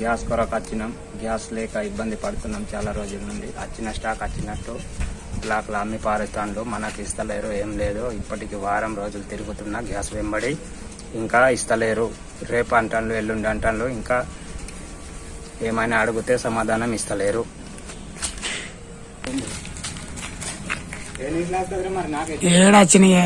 Gas కొరకు వచ్చినాం. Gas లేక ఇబ్బంది పడుతున్నాం చాలా రోజుల నుండి. వచ్చిన స్టాక్ వచ్చినట్టు బ్లాక్లో అమ్మి పారుతాండ్రు, మనకు ఇస్తలేరు, ఏం లేదు. ఇప్పటికి వారం రోజులు తిరుగుతున్నా గ్యాస్ వెంబడి, ఇంకా ఇస్తలేరు. రేపు అంటాను, ఎల్లుండి అంటాను, ఇంకా ఏమైనా అడిగితే సమాధానం ఇస్తలేరు. ఏడాచినాయే